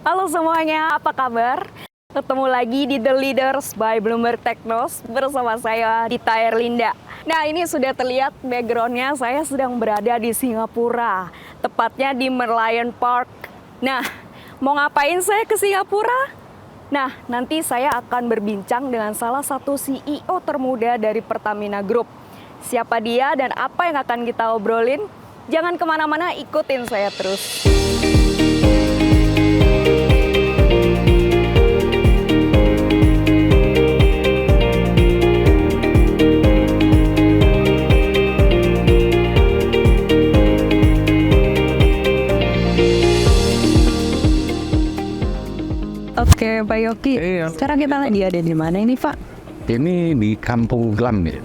Halo semuanya, apa kabar? Ketemu lagi di The Leaders by Bloomberg Technos bersama saya Dita Erlinda. Nah, ini sudah terlihat backgroundnya, saya sedang berada di Singapura, tepatnya di Merlion Park. Nah, mau ngapain saya ke Singapura? Nah, nanti saya akan berbincang dengan salah satu CEO termuda dari Pertamina Group. Siapa dia dan apa yang akan kita obrolin? Jangan kemana-mana, ikutin saya terus. Oke, Pak Yoki. Sekarang kita lagi ada di mana ini, Pak? Ini di Kampung Glam ya.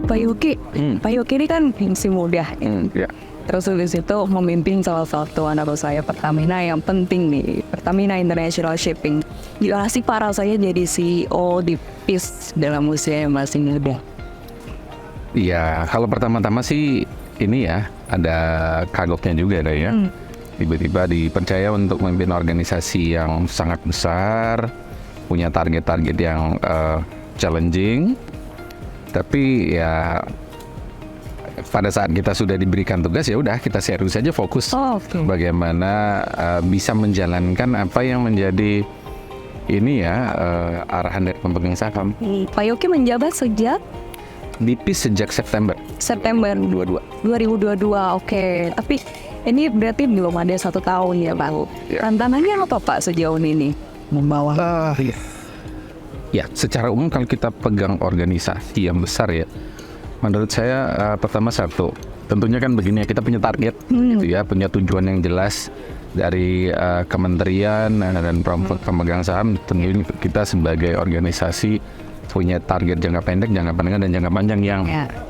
Pak Yoki, Pak Yoki ini kan masih muda. Ya. Terus habis itu memimpin salah satu anak saya Pertamina yang penting nih, Pertamina International Shipping. Gila sih para saya jadi CEO di PIS dalam usia yang masih muda. Iya, kalau pertama-tama sih ini ya, ada kagoknya juga ada ya. Tiba-tiba dipercaya untuk memimpin organisasi yang sangat besar, punya target-target yang challenging. Tapi ya pada saat kita sudah diberikan tugas ya udah kita serius saja fokus bagaimana bisa menjalankan apa yang menjadi ini ya arahan dari pemegang saham. Pak Yoki menjabat sejak Di PIS sejak September 2022. Oke. Tapi ini berarti belum ada 1 tahun ya, Pak. Ya. Tantangannya apa, Pak, sejauh ini membawa? Ya, secara umum kalau kita pegang organisasi yang besar ya, menurut saya pertama satu, tentunya kan begini ya, kita punya target, gitu ya, punya tujuan yang jelas dari kementerian dan pemegang saham. Tentunya kita sebagai organisasi punya target jangka pendek, jangka menengah, dan jangka panjang. Yang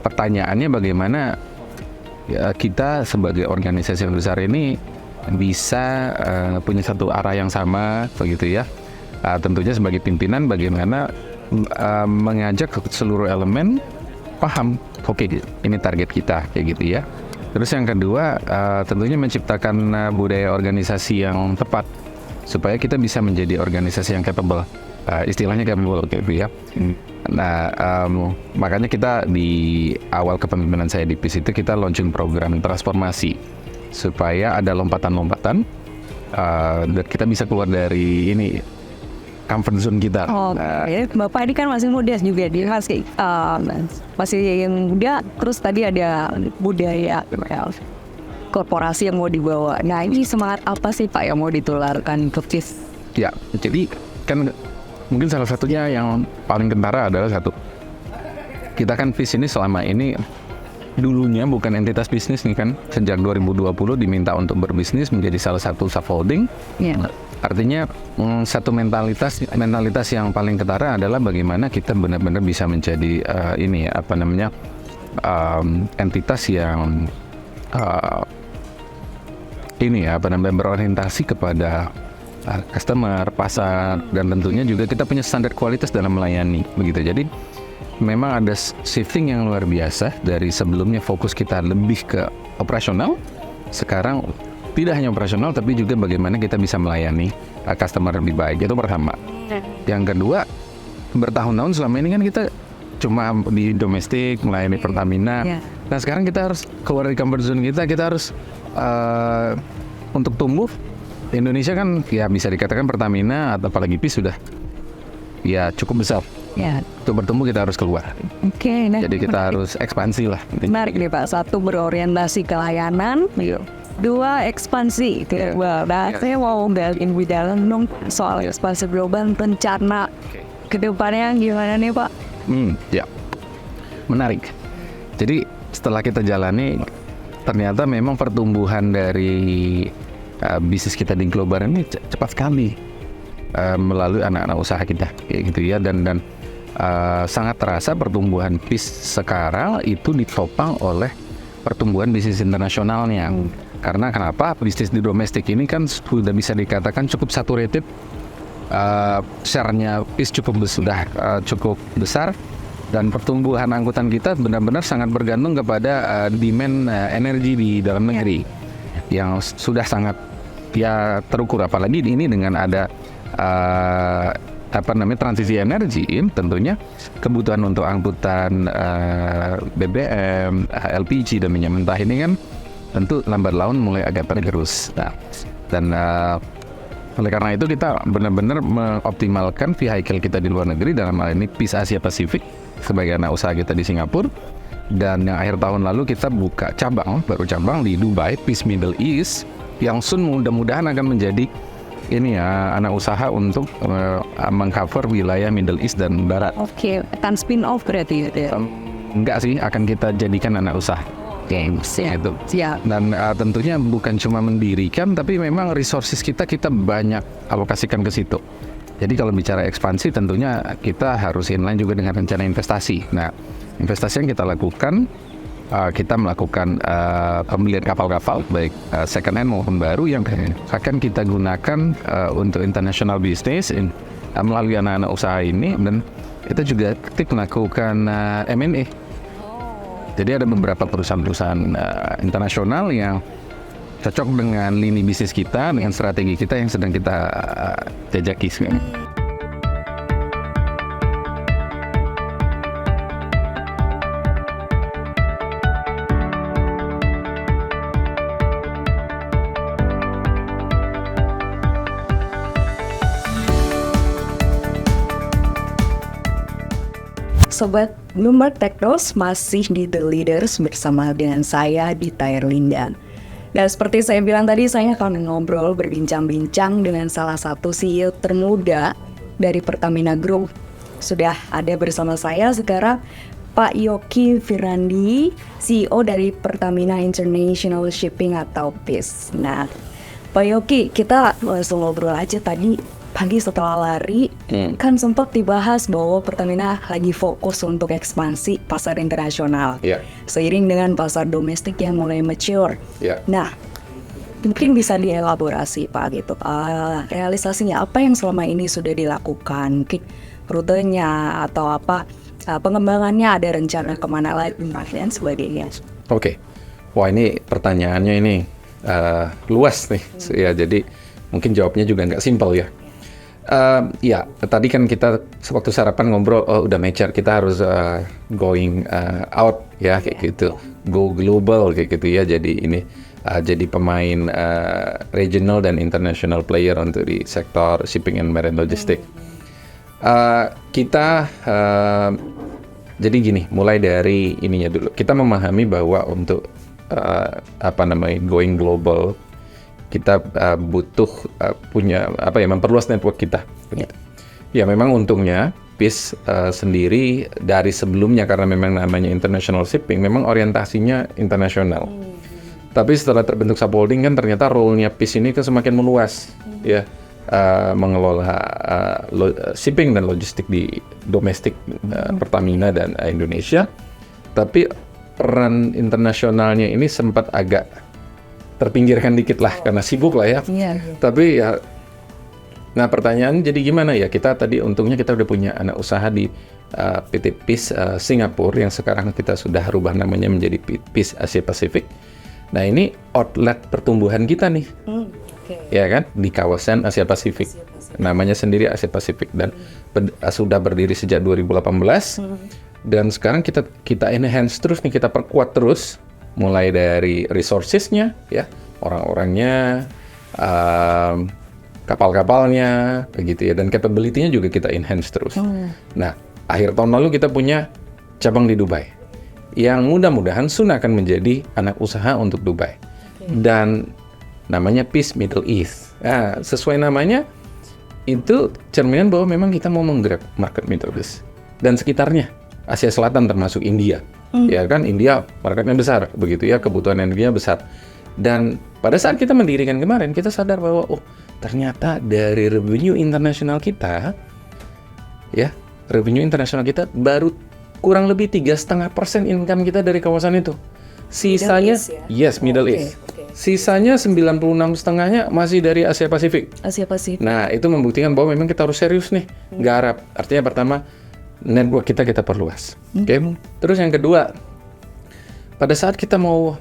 pertanyaannya bagaimana ya, kita sebagai organisasi yang besar ini bisa punya satu arah yang sama, begitu ya. Tentunya sebagai pimpinan bagaimana mengajak seluruh elemen paham, oke, ini target kita, kayak gitu ya. Terus yang kedua, tentunya menciptakan budaya organisasi yang tepat supaya kita bisa menjadi organisasi yang capable. Istilahnya capable, gitu ya. Nah, makanya kita di awal kepemimpinan saya di PIS itu kita launching program transformasi supaya ada lompatan-lompatan dan kita bisa keluar dari ini comfort zone kita. Bapak ini kan masih muda juga, dia masih muda. Terus tadi ada budaya korporasi yang mau dibawa. Nah, ini semangat apa sih, Pak, yang mau ditularkan ke PIS? Ya, jadi kan mungkin salah satunya yang paling kentara adalah satu. Kita kan PIS ini selama ini dulunya bukan entitas bisnis nih kan. Sejak 2020 diminta untuk berbisnis menjadi salah satu subholding. Artinya satu mentalitas yang paling ketara adalah bagaimana kita benar-benar bisa menjadi entitas yang berorientasi kepada customer, pasar, dan tentunya juga kita punya standar kualitas dalam melayani, begitu. Jadi memang ada shifting yang luar biasa dari sebelumnya fokus kita lebih ke operasional, sekarang tidak hanya operasional tapi juga bagaimana kita bisa melayani customer lebih baik. Itu pertama. Yang kedua, bertahun-tahun selama ini kan kita cuma di domestik melayani Pertamina. Nah, sekarang kita harus keluar dari comfort zone kita harus untuk tumbuh. Indonesia kan ya bisa dikatakan Pertamina atau apalagi PIS sudah ya cukup besar. Untuk bertumbuh kita harus keluar. Jadi kita harus ekspansi lah. Menarik nih, Pak. 1, berorientasi ke layanan. 2, ekspansi. Saya mau ngeliatin di dalam dong soal ekspansi global, rencana kedepannya gimana nih, Pak? Ya, menarik. Jadi setelah kita jalani, ternyata memang pertumbuhan dari bisnis kita di global ini cepat sekali melalui anak-anak usaha kita, kayak gitu ya. Dan sangat terasa pertumbuhan PIS sekarang itu ditopang oleh pertumbuhan bisnis internasionalnya. Karena kenapa? Bisnis di domestik ini kan sudah bisa dikatakan cukup saturated, share-nya PIS sudah cukup besar, dan pertumbuhan angkutan kita benar-benar sangat bergantung kepada demand energi di dalam negeri yang sudah sangat ya terukur, apalagi ini dengan ada transisi energi, tentunya kebutuhan untuk angkutan BBM, LPG dan minyak mentah ini kan tentu lambat laun mulai agak tergerus. Nah, dan oleh karena itu kita benar-benar mengoptimalkan vehicle kita di luar negeri, dalam hal ini PIS Asia Pasifik sebagai anak usaha kita di Singapura. Dan yang akhir tahun lalu kita buka baru cabang di Dubai, PIS Middle East, yang soon mudah-mudahan akan menjadi anak usaha untuk mengcover wilayah Middle East dan Barat. Oke, akan spin off berarti ya? Enggak sih, akan kita jadikan anak usaha. Itu. Dan tentunya bukan cuma mendirikan, tapi memang resources kita banyak alokasikan ke situ. Jadi kalau bicara ekspansi, tentunya kita harus inline juga dengan rencana investasi. Nah, investasi yang kita lakukan, kita melakukan pembelian kapal-kapal baik second hand maupun baru yang akan kita gunakan untuk international business melalui anak-anak usaha ini, dan kita juga aktif melakukan M&A. Jadi ada beberapa perusahaan-perusahaan internasional yang cocok dengan lini bisnis kita, dengan strategi kita yang sedang kita jajaki sekarang. Sobat Bloomberg Technos, masih di The Leaders bersama dengan saya Dita Erlinda. Dan seperti saya bilang tadi, saya akan ngobrol berbincang-bincang dengan salah satu CEO termuda dari Pertamina Group. Sudah ada bersama saya sekarang Pak Yoki Firandi, CEO dari Pertamina International Shipping atau PIS. Nah, Pak Yoki, kita langsung ngobrol aja tadi. Pagi setelah lari, kan sempat dibahas bahwa Pertamina lagi fokus untuk ekspansi pasar internasional. Seiring dengan pasar domestik yang mulai mature. Nah, mungkin bisa dielaborasi Pak gitu. Realisasinya apa yang selama ini sudah dilakukan? Rutenya atau apa? Pengembangannya ada rencana kemana lagi dan sebagainya. Oke. Wah, ini pertanyaannya ini luas nih. Ya, jadi mungkin jawabnya juga nggak simpel ya. Tadi kan kita waktu sarapan ngobrol, udah mature, kita harus going out ya, kayak gitu, go global kayak gitu ya. Jadi ini jadi pemain regional dan international player untuk di sektor shipping and marine logistic. Kita jadi gini, mulai dari ininya dulu. Kita memahami bahwa untuk going global, kita butuh memperluas network kita. Ya, memang untungnya PIS sendiri dari sebelumnya, karena memang namanya international shipping, memang orientasinya internasional. Tapi setelah terbentuk subholding kan ternyata role-nya PIS ini kan semakin meluas, ya, mengelola shipping dan logistik di domestik Pertamina dan Indonesia. Tapi peran internasionalnya ini sempat agak terpinggirkan dikit lah, karena sibuk lah ya. Tapi ya, nah pertanyaan jadi gimana ya, kita tadi untungnya kita udah punya anak usaha di PT PIS Singapura, yang sekarang kita sudah rubah namanya menjadi PIS Asia Pasifik. Nah, ini outlet pertumbuhan kita nih, ya kan, di kawasan Asia Pasifik. Namanya sendiri Asia Pasifik, dan sudah berdiri sejak 2018. Dan sekarang kita enhance terus nih, kita perkuat terus, mulai dari resources-nya, ya, orang-orangnya, kapal-kapalnya, begitu ya, dan capability-nya juga kita enhance terus. Nah, akhir tahun lalu kita punya cabang di Dubai, yang mudah-mudahan soon akan menjadi anak usaha untuk Dubai. Dan namanya PIS Middle East. Nah, sesuai namanya, itu cerminan bahwa memang kita mau menggerak market Middle East dan sekitarnya, Asia Selatan termasuk India. Ya kan, India marketnya besar, begitu ya, kebutuhan energinya besar. Dan pada saat kita mendirikan kemarin, kita sadar bahwa ternyata dari revenue internasional kita, ya, revenue internasional kita baru kurang lebih 3,5% income kita dari kawasan itu. Sisanya, Middle East. Sisanya 96,5%-nya masih dari Asia Pasifik. Nah, itu membuktikan bahwa memang kita harus serius nih, garap. Artinya pertama, network kita perluas. Terus yang kedua, pada saat kita mau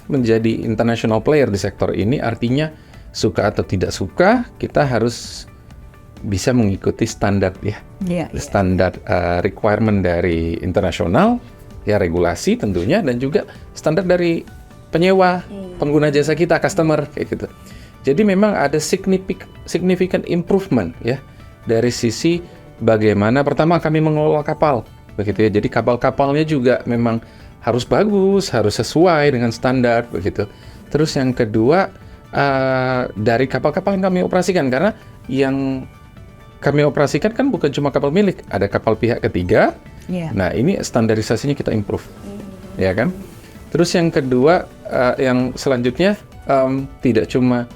menjadi international player di sektor ini, artinya suka atau tidak suka, kita harus bisa mengikuti standar ya. Standar requirement dari internasional, ya regulasi tentunya, dan juga standar dari penyewa, pengguna jasa kita, customer kayak gitu. Jadi memang ada significant improvement ya dari sisi bagaimana pertama kami mengelola kapal begitu ya. Jadi kapal-kapalnya juga memang harus bagus, harus sesuai dengan standar begitu. Terus yang kedua dari kapal-kapal yang kami operasikan, karena yang kami operasikan kan bukan cuma kapal milik, ada kapal pihak ketiga. Nah ini standarisasinya kita improve, ya kan. Terus yang kedua, yang selanjutnya tidak cuma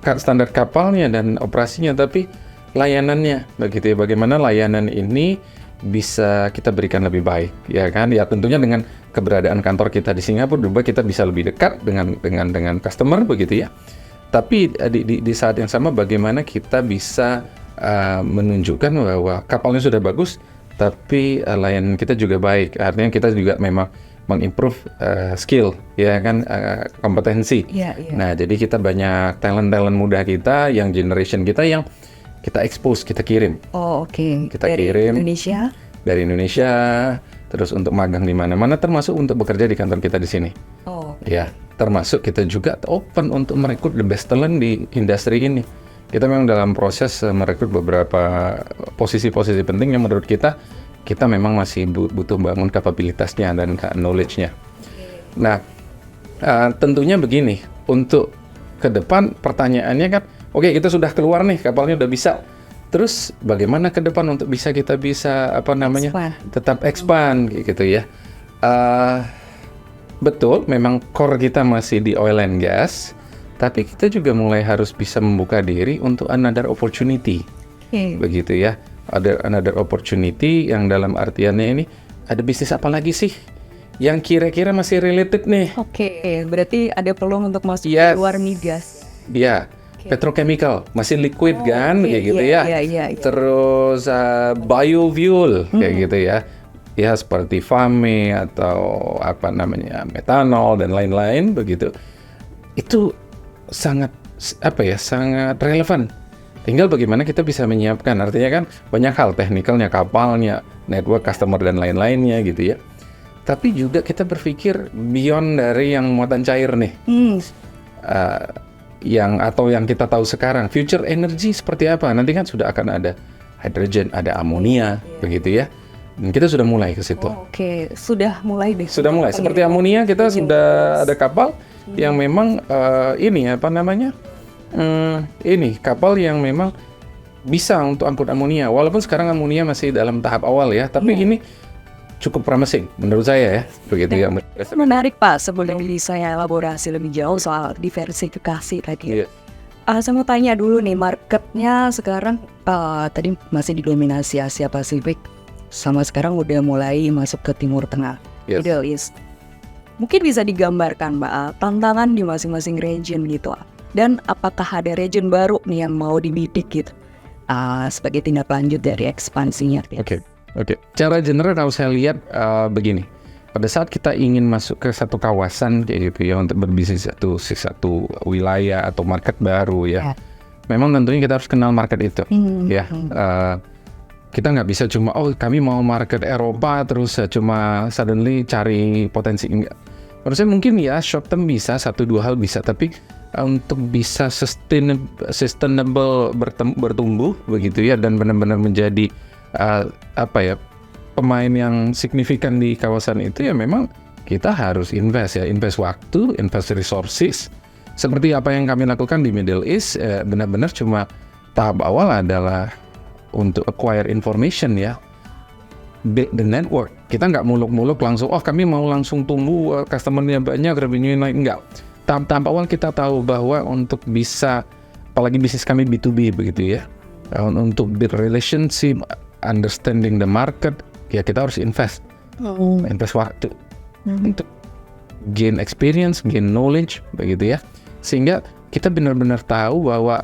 standar kapalnya dan operasinya, tapi layanannya begitu ya. Bagaimana layanan ini bisa kita berikan lebih baik, ya kan? Ya tentunya dengan keberadaan kantor kita di Singapura, juga kita bisa lebih dekat dengan customer begitu ya. Tapi di saat yang sama bagaimana kita bisa menunjukkan bahwa kapalnya sudah bagus, tapi layanan kita juga baik. Artinya kita juga memang mengimprove skill, ya kan, kompetensi. Nah, jadi kita banyak talent muda kita, yang generation kita yang kita expose, kita kirim. Kita dari kirim dari Indonesia, terus untuk magang di mana-mana, termasuk untuk bekerja di kantor kita di sini. Ya, termasuk kita juga open untuk merekrut the best talent di industri ini. Kita memang dalam proses merekrut beberapa posisi-posisi penting yang menurut kita memang masih butuh bangun kapabilitasnya dan knowledge-nya. Nah, tentunya begini, untuk ke depan pertanyaannya kan, oke, kita sudah keluar nih, kapalnya udah bisa. Terus bagaimana ke depan untuk kita bisa tetap expand gitu ya. Betul, memang core kita masih di oil and gas, tapi kita juga mulai harus bisa membuka diri untuk another opportunity. Begitu ya. Ada another opportunity yang dalam artiannya ini, ada bisnis apa lagi sih yang kira-kira masih related nih? Berarti ada peluang untuk masuk ke luar migas. Iya, petrochemical, masih liquid kan, kayak gitu ya. Terus biofuel, kayak gitu ya. Ya seperti FAME atau metanol dan lain-lain begitu. Itu sangat sangat relevan. Tinggal bagaimana kita bisa menyiapkan, artinya kan banyak hal, teknikalnya, kapalnya, network, customer, dan lain-lainnya gitu ya. Tapi juga kita berpikir beyond dari yang muatan cair nih. Yang kita tahu sekarang, future energy seperti apa? Nanti kan sudah akan ada hydrogen, ada amonia, begitu ya. Dan kita sudah mulai ke situ. Sudah mulai deh. Sudah mulai, seperti amonia kita sudah ada kapal yang memang ini kapal yang memang bisa untuk angkut amonia. Walaupun sekarang amonia masih dalam tahap awal ya, tapi ini cukup promising menurut saya ya, begitu ya. Menarik Pak, sebelum saya elaborasi lebih jauh soal diversifikasi tadi. Saya mau tanya dulu nih, marketnya sekarang tadi masih didominasi Asia Pasifik, sama sekarang udah mulai masuk ke Timur Tengah, Middle East. Mungkin bisa digambarkan Mbak tantangan di masing-masing region gitu, dan apakah ada region baru nih yang mau dibidik gitu sebagai tindak lanjut dari ekspansinya? Oke. Cara general kalau saya lihat begini, pada saat kita ingin masuk ke satu kawasan kayak gitu ya, untuk berbisnis satu wilayah atau market baru ya, memang tentunya kita harus kenal market itu ya. Kita nggak bisa cuma kami mau market Eropa terus cuma suddenly cari potensi, enggak. Menurut saya mungkin ya short term bisa, 1-2 hal bisa, tapi untuk bisa sustainable bertumbuh begitu ya, dan benar-benar menjadi pemain yang signifikan di kawasan itu, ya memang kita harus invest waktu, invest resources. Seperti apa yang kami lakukan di Middle East, benar-benar cuma tahap awal adalah untuk acquire information ya, build the network. Kita nggak muluk-muluk langsung, kami mau langsung tumbuh, customer-nya banyak, revenue naik, enggak. Tahap awal kita tahu bahwa untuk bisa, apalagi bisnis kami B2B begitu ya, untuk build relationship, understanding the market, ya kita harus invest waktu untuk gain experience, gain knowledge begitu ya, sehingga kita benar-benar tahu bahwa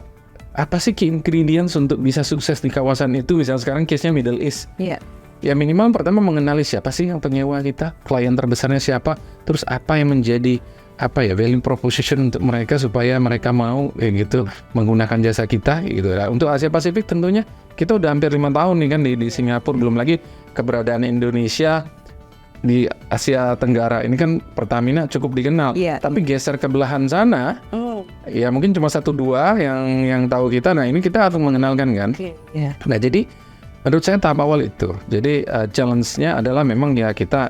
apa sih key ingredients untuk bisa sukses di kawasan itu. Misalnya sekarang case-nya Middle East. Ya minimal pertama mengenali siapa sih yang penyewa kita, klien terbesarnya siapa, terus apa yang menjadi value proposition untuk mereka supaya mereka mau gitu menggunakan jasa kita gitu. Nah, untuk Asia Pasifik tentunya kita udah hampir 5 tahun nih kan di Singapura, belum lagi keberadaan Indonesia di Asia Tenggara ini kan Pertamina cukup dikenal. Tapi geser ke belahan sana, ya mungkin cuma 1-2 yang tahu kita. Nah ini kita harus mengenalkan kan. Nah jadi menurut saya tahap awal itu. Jadi challenge-nya adalah memang ya kita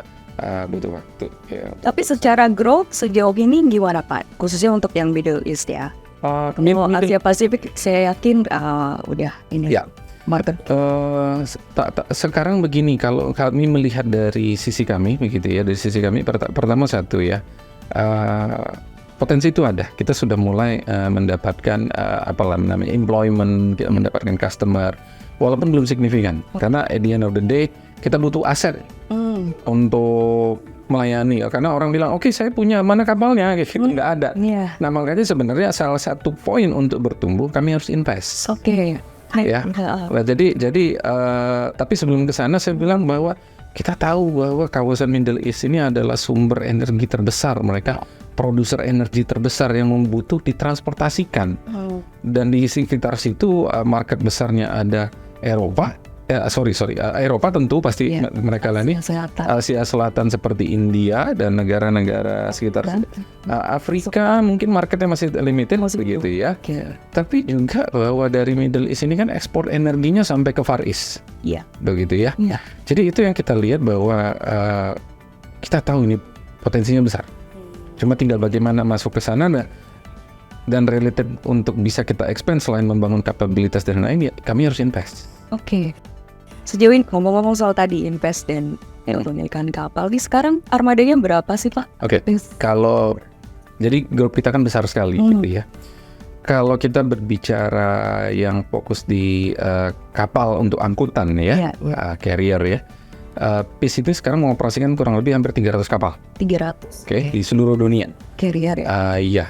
butuh waktu. Ya. Tapi secara growth sejauh ini gimana Pak? Khususnya untuk yang Middle East ya. Kalau Asia Pasifik saya yakin udah ini market. Sekarang begini, kalau kami melihat dari sisi kami begitu ya, dari sisi kami pertama satu ya, potensi itu ada. Kita sudah mulai mendapatkan employment, kita mendapatkan customer, walaupun belum signifikan. Karena at the end of the day kita butuh aset untuk melayani. Karena orang bilang, oke, saya punya, mana kapalnya? Gitu, nggak ada. Nah makanya sebenarnya salah satu poin untuk bertumbuh kami harus invest. Ya. Nah, jadi tapi sebelum ke sana saya bilang bahwa kita tahu bahwa kawasan Middle East ini adalah sumber energi terbesar. Mereka produser energi terbesar yang membutuh ditransportasikan. Dan di sekitar situ market besarnya ada Eropa. Eropa tentu pasti mereka lani. Asia Selatan seperti India dan negara-negara sekitar. Afrika mungkin marketnya masih limited begitu ya. Tapi juga bahwa dari Middle East ini kan ekspor energinya sampai ke Far East. Begitu ya. Jadi itu yang kita lihat bahwa kita tahu ini potensinya besar. Cuma tinggal bagaimana masuk ke sana dan related untuk bisa kita expand selain membangun kapabilitas dan lain, ya kami harus invest. Sejauh ini ngomong-ngomong soal tadi invest dan memiliki kapal, ini sekarang armadanya berapa sih Pak? Kalau jadi grup kita kan besar sekali gitu ya. Kalau kita berbicara yang fokus di kapal untuk angkutan ya, carrier ya, PIS itu sekarang mengoperasikan kurang lebih hampir 300 kapal. 300. Di seluruh dunia. Carrier ya?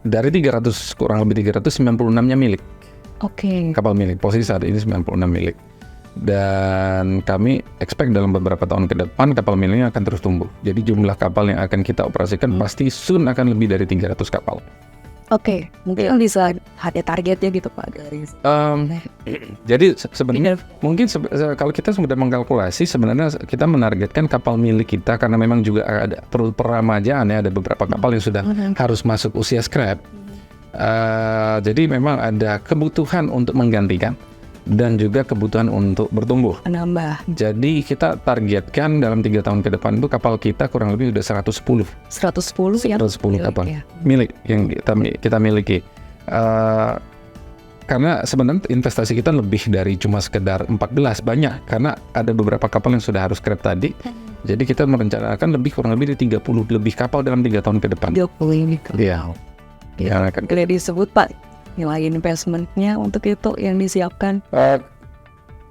Dari 300 kurang lebih 396-nya milik. Kapal milik, posisi saat ini 96 milik. Dan kami expect dalam beberapa tahun ke depan kapal miliknya akan terus tumbuh. Jadi jumlah kapal yang akan kita operasikan pasti soon akan lebih dari 300 kapal. Mungkin bisa ada targetnya gitu Pak dari. Jadi sebenarnya mungkin kalau kita sudah mengkalkulasi, sebenarnya kita menargetkan kapal milik kita karena memang juga ada peremajaan ya, ada beberapa kapal yang sudah harus masuk usia scrap. Jadi memang ada kebutuhan untuk menggantikan dan juga kebutuhan untuk bertumbuh. Menambah. Jadi kita targetkan dalam 3 tahun ke depan itu kapal kita kurang lebih udah 110. 110 ya? 110 kapal milik yang kita miliki. Karena sebenarnya investasi kita lebih dari cuma sekedar 14, banyak. Karena ada beberapa kapal yang sudah harus scrap tadi. Jadi kita merencanakan kurang lebih dari 30 lebih kapal dalam 3 tahun ke depan. 30 ini. Yang akan disebut Pak nilai investmentnya untuk itu yang disiapkan.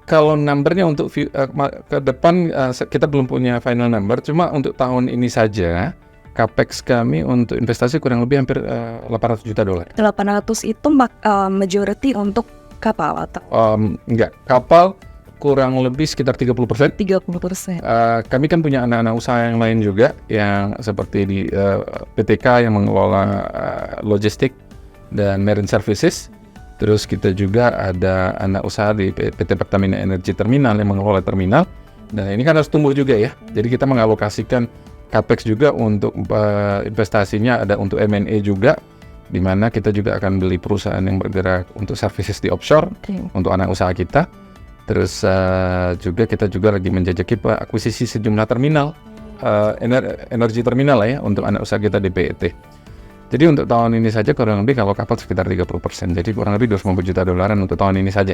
Kalau numbernya untuk ke depan kita belum punya final number, cuma untuk tahun ini saja capex kami untuk investasi kurang lebih hampir $800 juta. 800 itu majority untuk kapal atau? Enggak, kapal kurang lebih sekitar 30%. 30%. Kami kan punya anak-anak usaha yang lain juga, yang seperti di PTK yang mengelola logistik dan marine services. Terus kita juga ada anak usaha di PT Pertamina Energy Terminal yang mengelola terminal. Dan ini kan harus tumbuh juga ya. Jadi kita mengalokasikan capex juga untuk investasinya, ada untuk M&A juga, di mana kita juga akan beli perusahaan yang bergerak untuk services di offshore untuk anak usaha kita. Terus juga kita juga lagi menjajaki akuisisi sejumlah terminal, energi terminal lah ya, untuk anak usaha kita di PET. Jadi untuk tahun ini saja kurang lebih kalau kapal sekitar 30%. Jadi kurang lebih $250 juta untuk tahun ini saja.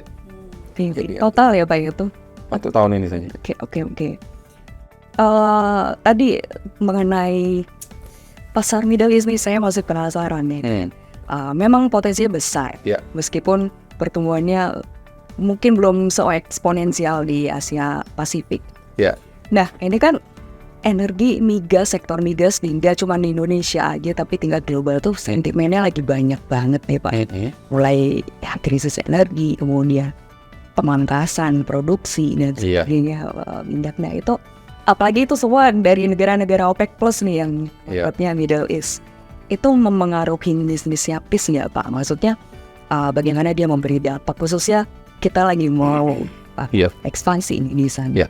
Total ya Pak itu? Untuk tahun ini saja. Oke. Tadi mengenai pasar Middle East ini saya masih penasaran nih. Memang potensinya besar, meskipun pertumbuhannya mungkin belum se-eksponensial di Asia Pasifik. Nah, ini kan energi migas, sektor migas nggak cuma di Indonesia aja, tapi tingkat global tuh sentimennya lagi banyak banget nih Pak. Mulai krisis energi, kemudian pemangkasan produksi dan sebagainya, minyaknya itu apalagi itu semua dari negara-negara OPEC Plus nih yang Iya. marketnya Middle East. Itu memengaruhi bisnisnya PIS nggak Pak? Maksudnya bagaimana dia memberi dampak, khususnya kita lagi mau Iya. ekspansi ini di sana. Iya.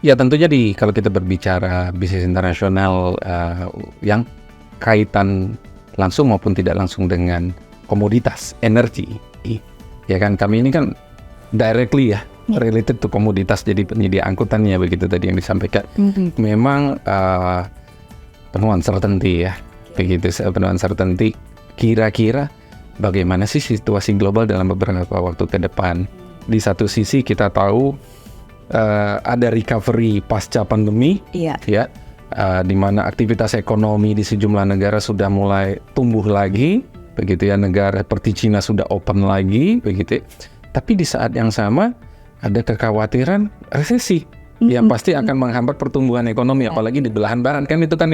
Ya tentunya kalau kita berbicara bisnis internasional yang kaitan langsung maupun tidak langsung dengan komoditas energi, ya kan kami ini kan directly ya related to komoditas, jadi penyedia angkutannya begitu tadi yang disampaikan. Memang penuh uncertainty ya, begitu penuh uncertainty. Kira-kira bagaimana sih situasi global dalam beberapa waktu ke depan? Di satu sisi kita tahu ada recovery pasca pandemi, Iya. ya, di mana aktivitas ekonomi di sejumlah negara sudah mulai tumbuh lagi, begitu ya, negara seperti Cina sudah open lagi, begitu. Tapi di saat yang sama ada kekhawatiran resesi yang pasti akan menghambat pertumbuhan ekonomi, apalagi di belahan barat kan itu kan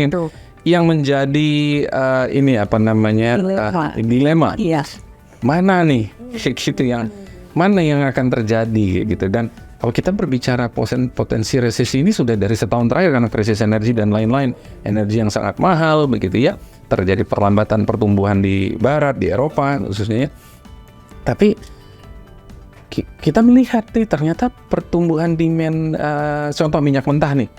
yang menjadi ini apa namanya dilema. Iya. Mana nih gitu mana yang akan terjadi gitu. Dan kalau kita berbicara potensi resesi ini sudah dari setahun terakhir karena krisis energi dan lain-lain, energi yang sangat mahal begitu ya, terjadi perlambatan pertumbuhan di barat, di Eropa khususnya ya. Tapi kita melihat nih ternyata pertumbuhan demand contoh minyak mentah nih,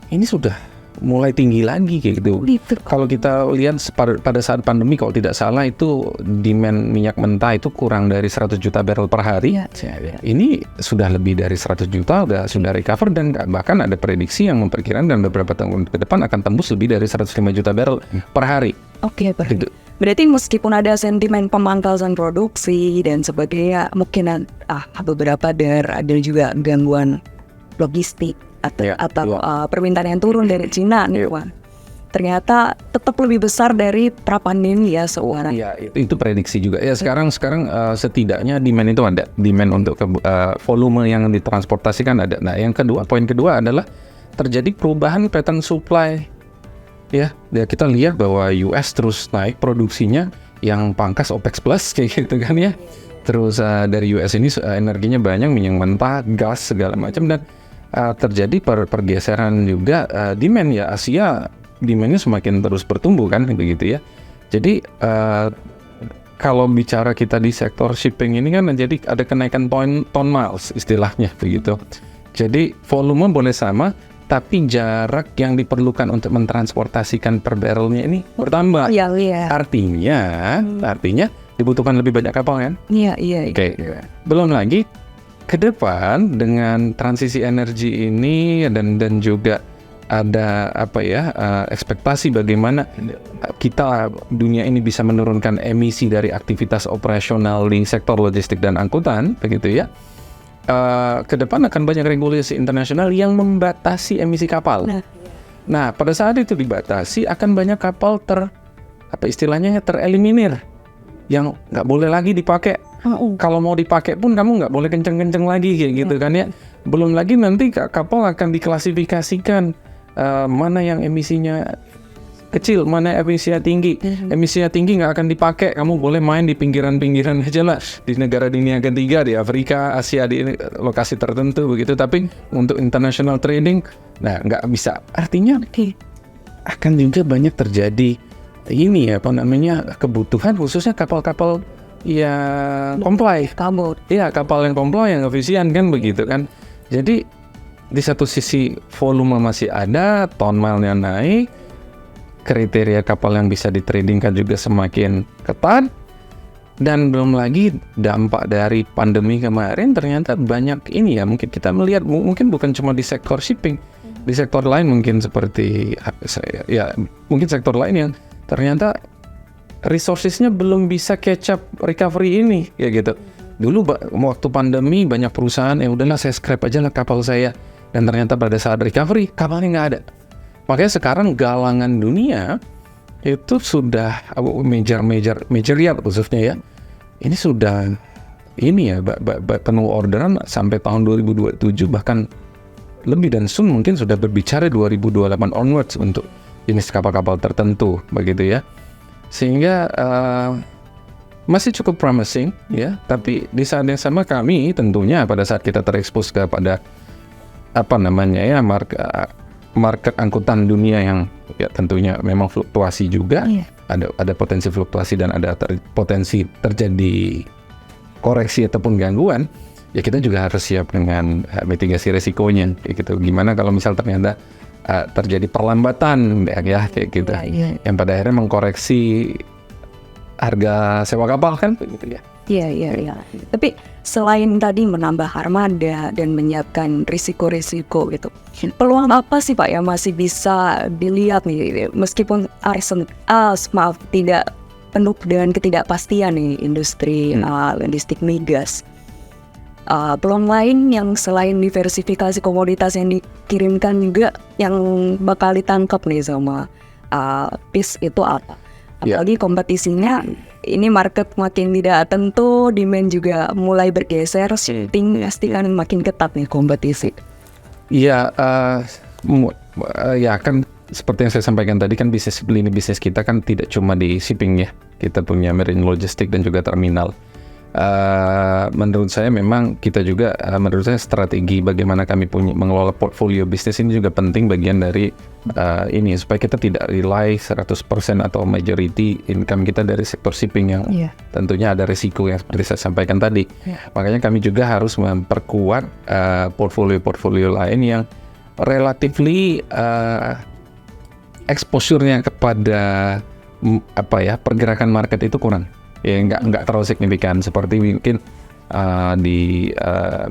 ini sudah mulai tinggi lagi kayak gitu. Kalau kita lihat pada saat pandemi kalau tidak salah itu demand minyak mentah itu kurang dari 100 juta barrel per hari. Ini sudah lebih dari 100 juta, sudah recover, dan bahkan ada prediksi yang memperkirakan dalam beberapa tahun ke depan akan tembus lebih dari 105 juta barrel per hari. Oke, berarti meskipun ada sentimen pemangkasan produksi dan sebagainya, mungkin beberapa ada juga gangguan logistik atau permintaan yang turun dari Cina nih, Wan. Ternyata tetap lebih besar dari pra-pandemi ya seorang. Iya, itu prediksi juga. Ya sekarang setidaknya demand itu ada, demand untuk volume yang ditransportasikan ada. Nah, poin kedua adalah terjadi perubahan pattern supply. Ya, kita lihat bahwa US terus naik produksinya, yang pangkas OPEC Plus kayak gitu kan ya. Terus dari US ini energinya banyak, minyak mentah, gas segala macam, dan terjadi pergeseran juga demand ya. Asia demandnya semakin terus bertumbuh kan begitu ya. Jadi kalau bicara kita di sektor shipping ini kan jadi ada kenaikan ton miles istilahnya begitu. Jadi volume boleh sama, tapi jarak yang diperlukan untuk mentransportasikan per barrelnya ini bertambah. Iya. Artinya dibutuhkan lebih banyak kapal kan? Iya. Oke. Belum lagi ke depan dengan transisi energi ini dan juga ada ekspektasi bagaimana kita dunia ini bisa menurunkan emisi dari aktivitas operasional di sektor logistik dan angkutan begitu ya. Ke depan akan banyak regulasi internasional yang membatasi emisi kapal. Nah, pada saat itu dibatasi akan banyak kapal tereliminir yang nggak boleh lagi dipakai. Kalau mau dipakai pun kamu nggak boleh kenceng-kenceng lagi kayak gitu kan ya. Belum lagi nanti kapal akan diklasifikasikan mana yang emisinya kecil, mana emisinya tinggi. Emisinya tinggi nggak akan dipakai, kamu boleh main di pinggiran-pinggiran aja lah, di negara dunia ketiga, di Afrika, Asia, di lokasi tertentu begitu. Tapi untuk international trading, nah nggak bisa. Artinya akan juga banyak terjadi kebutuhan khususnya kapal-kapal yang comply. Kapal yang comply, yang efisien kan begitu kan. Jadi di satu sisi volume masih ada, ton mile-nya naik, kriteria kapal yang bisa ditradingkan juga semakin ketat, dan belum lagi dampak dari pandemi kemarin ternyata banyak mungkin kita melihat mungkin bukan cuma di sektor shipping, di sektor lain mungkin seperti mungkin sektor lain yang ternyata resourcesnya belum bisa catch up recovery ini ya gitu. Dulu waktu pandemi banyak perusahaan udahlah saya scrap aja lah kapal saya, dan ternyata pada saat recovery kapalnya nggak ada. Makanya sekarang galangan dunia itu sudah major yacht khususnya ya, ini sudah penuh orderan sampai tahun 2027, bahkan lebih, dan soon mungkin sudah berbicara 2028 onwards untuk jenis kapal-kapal tertentu begitu ya. Sehingga masih cukup promising ya, tapi di saat yang sama kami tentunya pada saat kita terekspos kepada market angkutan dunia yang ya tentunya memang fluktuasi juga, ada potensi fluktuasi dan ada potensi terjadi koreksi ataupun gangguan, ya kita juga harus siap dengan mitigasi resikonya, kayak gitu. Gimana kalau misal ternyata terjadi perlambatan ya kayak gitu, yang pada akhirnya mengkoreksi harga sewa kapal kan, begitu ya. Iya. Tapi selain tadi menambah armada dan menyiapkan risiko-risiko gitu, peluang apa sih Pak yang masih bisa dilihat nih, meskipun tidak penuh dengan ketidakpastian nih industri logistik migas. Peluang lain yang selain diversifikasi komoditas yang dikirimkan juga yang bakal ditangkap nih sama PIS itu apa? Apalagi kompetisinya ini market makin tidak tentu, demand juga mulai bergeser, shifting pasti kan makin ketat nih kompetisi. Iya, ya kan seperti yang saya sampaikan tadi kan bisnis kita kan tidak cuma di shipping ya, kita punya marine logistik dan juga terminal. Menurut saya memang kita juga menurut saya strategi bagaimana kami mengelola portfolio bisnis ini juga penting bagian dari ini supaya kita tidak rely 100% atau majority income kita dari sektor shipping yang tentunya ada risiko yang seperti saya sampaikan tadi. Makanya kami juga harus memperkuat portfolio lain yang relatively exposure-nya kepada pergerakan market itu kurang. Ya nggak terlalu signifikan seperti mungkin di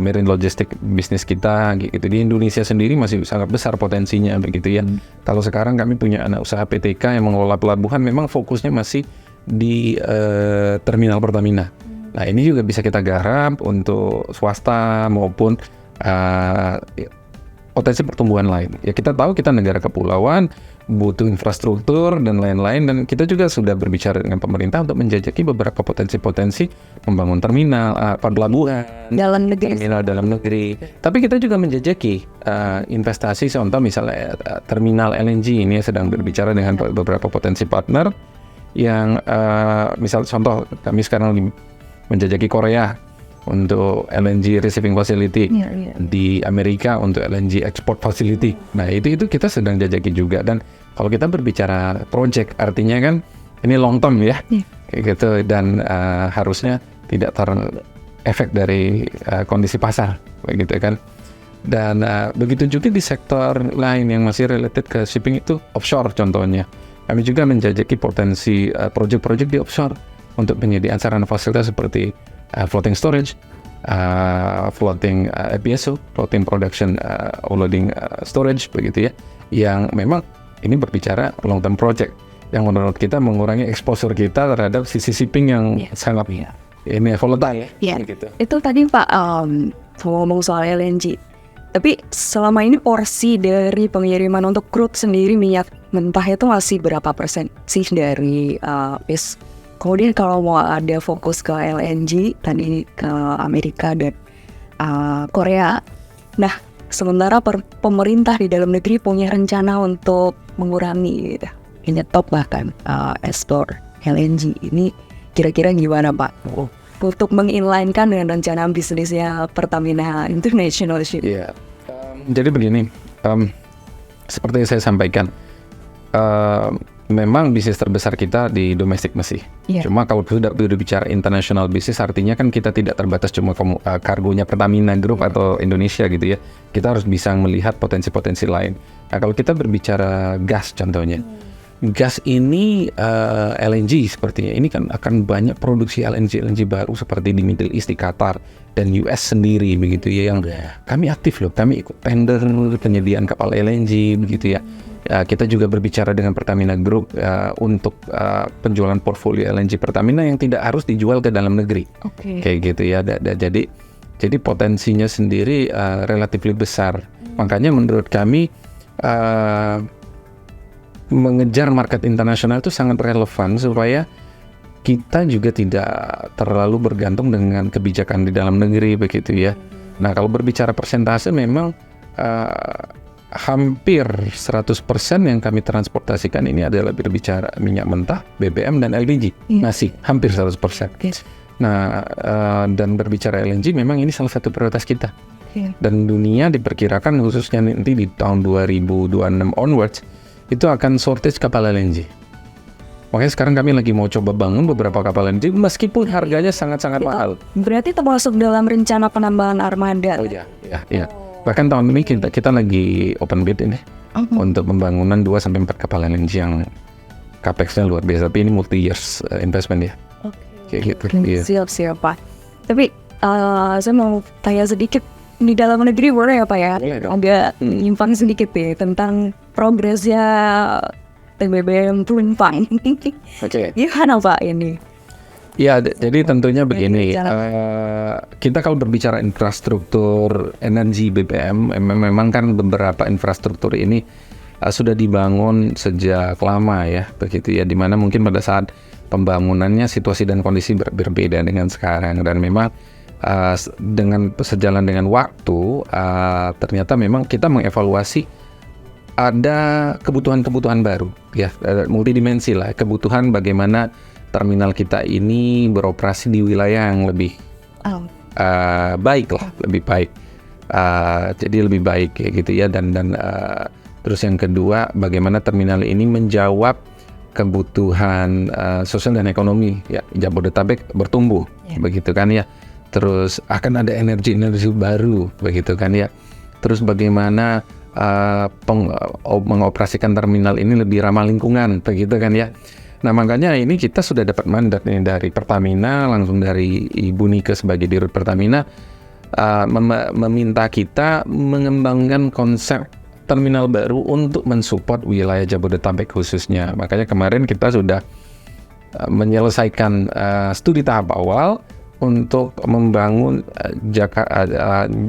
marine logistik bisnis kita gitu. Di Indonesia sendiri masih sangat besar potensinya begitu ya. Kalau sekarang kami punya anak usaha PTK yang mengelola pelabuhan, memang fokusnya masih di terminal Pertamina. Nah ini juga bisa kita garap untuk swasta maupun potensi pertumbuhan lain. Ya kita tahu kita negara kepulauan, butuh infrastruktur dan lain-lain, dan kita juga sudah berbicara dengan pemerintah untuk menjajaki beberapa potensi-potensi membangun terminal, pelabuhan, terminal dalam negeri. Tapi kita juga menjajaki investasi, contoh misalnya terminal LNG ini sedang berbicara dengan beberapa potensi partner yang misal contoh kami sekarang menjajaki Korea untuk LNG receiving facility, di Amerika untuk LNG export facility. Nah itu kita sedang jajaki juga. Dan kalau kita berbicara project, artinya kan ini long term ya, kayak gitu. Dan harusnya tidak terefek dari kondisi pasar, begitu kan. Dan begitu juga di sektor lain yang masih related ke shipping itu offshore contohnya. Kami juga menjajaki potensi project-project di offshore untuk penyediaan sarana fasilitas seperti floating storage, floating FPSO, floating production offloading storage begitu ya, yang memang ini berbicara long term project yang menurut kita mengurangi exposure kita terhadap sisi shipping yang sangat ini volatile ya. Gitu. Itu tadi Pak ngomong soal LNG. Tapi selama ini porsi dari pengiriman untuk crude sendiri minyak mentah itu masih berapa persen sih dari PIS? Kemudian kalau mau ada fokus ke LNG, tadi ke Amerika dan Korea. Nah, sementara pemerintah di dalam negeri punya rencana untuk mengurangi menyetop bahkan ekspor LNG. Ini kira-kira gimana Pak? Untuk menginlinekan dengan rencana bisnisnya Pertamina International Ship. Iya. Jadi begini, seperti yang saya sampaikan, memang bisnis terbesar kita di domestik masih. Cuma kalau sudah berbicara international bisnis, artinya kan kita tidak terbatas cuma kargonya Pertamina Group atau Indonesia gitu ya. Kita harus bisa melihat potensi-potensi lain. Nah kalau kita berbicara gas contohnya, gas ini LNG sepertinya ini kan akan banyak produksi LNG baru seperti di Middle East, di Qatar dan US sendiri begitu ya, yang kami aktif loh, kami ikut tender penyediaan kapal LNG begitu ya. Kita juga berbicara dengan Pertamina Group untuk penjualan portfolio LNG Pertamina yang tidak harus dijual ke dalam negeri, kayak gitu ya. Jadi potensinya sendiri relatif besar. Makanya menurut kami mengejar market internasional itu sangat relevan supaya kita juga tidak terlalu bergantung dengan kebijakan di dalam negeri begitu ya. Nah kalau berbicara persentase memang hampir 100% yang kami transportasikan ini adalah berbicara minyak mentah, BBM dan LPG. Masih hampir 100%. Nah dan berbicara LNG memang ini salah satu prioritas kita. Dan dunia diperkirakan khususnya nanti di tahun 2026 onwards itu akan shortage kapal LNG. Makanya sekarang kami lagi mau coba bangun beberapa kapal LNG meskipun harganya sangat-sangat mahal. Berarti termasuk dalam rencana penambahan armada. Oh iya. Bahkan tahun ini kita lagi open bid ini untuk pembangunan 2-4 kapal LNG yang capex-nya luar biasa. Tapi ini multi years investment ya. Kayak gitu. Iya. Siap Pak. Tapi saya mau tanya sedikit di dalam negeri boleh ya Pak ya? Boleh dong. Agak nyimpang sedikit nih tentang progresnya TBBM pelumpang. Oke. Gimana Pak ini? Ya, jadi tentunya begini, kita kalau berbicara infrastruktur energi BBM, memang kan beberapa infrastruktur ini sudah dibangun sejak lama ya, begitu ya, dimana mungkin pada saat pembangunannya situasi dan kondisi berbeda dengan sekarang, dan memang dengan sejalan dengan waktu, ternyata memang kita mengevaluasi ada kebutuhan-kebutuhan baru, ya, multidimensi lah, kebutuhan bagaimana terminal kita ini beroperasi di wilayah yang lebih baik lah, lebih baik. Jadi lebih baik kayak gitu ya, dan terus yang kedua, bagaimana terminal ini menjawab kebutuhan sosial dan ekonomi ya, Jabodetabek bertumbuh, begitu kan ya. Terus akan ada energi baru, begitu kan ya. Terus bagaimana mengoperasikan terminal ini lebih ramah lingkungan, begitu kan ya. Nah, makanya ini kita sudah dapat mandat nih dari Pertamina, langsung dari Ibu Nike sebagai Dirut Pertamina, meminta kita mengembangkan konsep terminal baru untuk mensupport wilayah Jabodetabek khususnya. Makanya kemarin kita sudah menyelesaikan studi tahap awal untuk membangun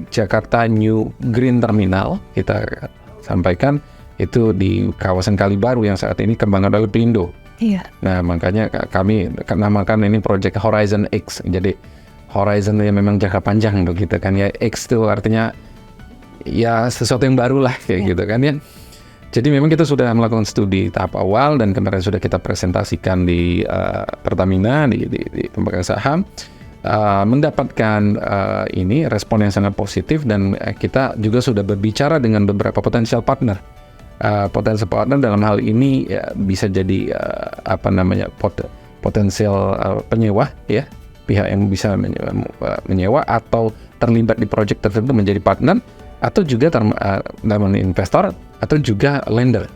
Jakarta New Green Terminal. Kita sampaikan itu di kawasan Kalibaru yang saat ini kembangkan oleh Pelindo. Iya. Nah, makanya kami namakan ini Project Horizon X. Jadi Horizon yang memang jangka panjang begitu kan ya. X itu artinya ya sesuatu yang baru lah kayak gitu kan ya. Jadi memang kita sudah melakukan studi tahap awal dan kemarin sudah kita presentasikan di Pertamina di pemegang saham, mendapatkan ini respon yang sangat positif, dan kita juga sudah berbicara dengan beberapa potensial partner. Potensial partner dalam hal ini ya, bisa jadi potensial penyewa ya, pihak yang bisa menyewa atau terlibat di proyek tertentu menjadi partner, atau juga investor atau juga lender,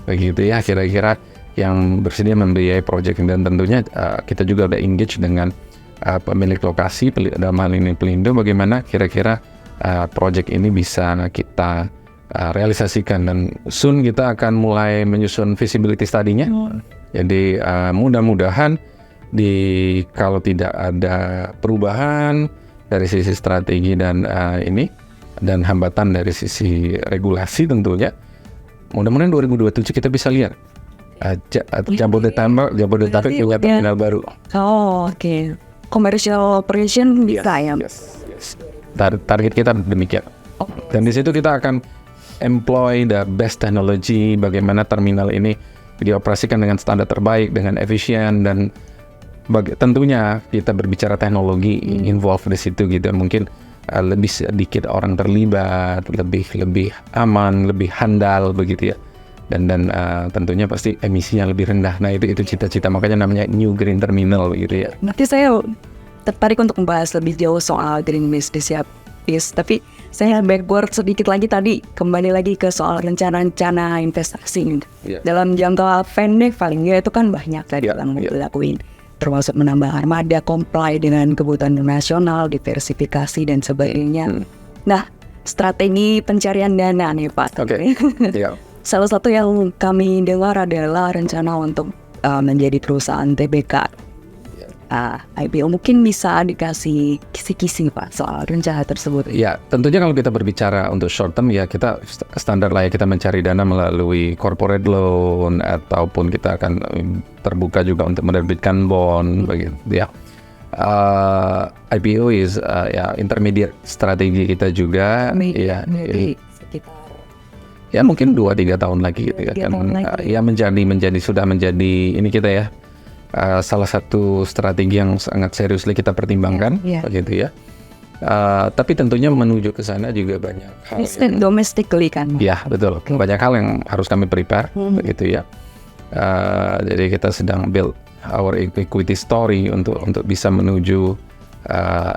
begitu ya, kira-kira yang bersedia membiayai proyek. Dan tentunya kita juga udah engage dengan pemilik lokasi dalam hal ini Pelindo, bagaimana kira-kira proyek ini bisa kita realisasikan, dan soon kita akan mulai menyusun feasibility study-nya. Jadi mudah-mudahan kalau tidak ada perubahan dari sisi strategi dan dan hambatan dari sisi regulasi tentunya, mudah-mudahan 2027 kita bisa lihat Jabodetabek juga terminal baru. Oh, oke. Commercial operation bisa ya. Yes. Target kita demikian. Dan di situ kita akan employ the best technology, bagaimana terminal ini dioperasikan dengan standar terbaik, dengan efisien, dan tentunya kita berbicara teknologi involved di situ gitu. Mungkin lebih sedikit orang terlibat, lebih aman, lebih handal begitu ya. Dan tentunya pasti emisinya lebih rendah. Nah, itu cita-cita, makanya namanya New Green Terminal begitu ya. Nanti saya tertarik untuk membahas lebih jauh soal green business ya. Tapi saya backward sedikit lagi tadi, kembali lagi ke soal rencana-rencana investasi. Dalam jangka pendek paling nggak itu kan banyak tadi yang mau dilakuin, termasuk menambah armada, comply dengan kebutuhan nasional, diversifikasi dan sebagainya. Nah, strategi pencarian dana nih Pak. Salah satu yang kami dengar adalah rencana untuk menjadi perusahaan TBK. IPO, mungkin bisa dikasih kisi-kisi Pak soal rencana tersebut. Ya, tentunya kalau kita berbicara untuk short term ya, kita standar lah ya, kita mencari dana melalui corporate loan, ataupun kita akan terbuka juga untuk menerbitkan bond begitu ya. IPO is intermediate strategi kita juga ya. Ya mungkin 2-3 tahun lagi gitu ya kan. Ya sudah menjadi ini kita ya. Salah satu strategi yang sangat serius kita pertimbangkan begitu ya. Tapi tentunya menuju ke sana juga banyak hal. Domestically kan? Ya betul, banyak hal yang harus kami prepare, begitu ya. Jadi kita sedang build our equity story untuk bisa menuju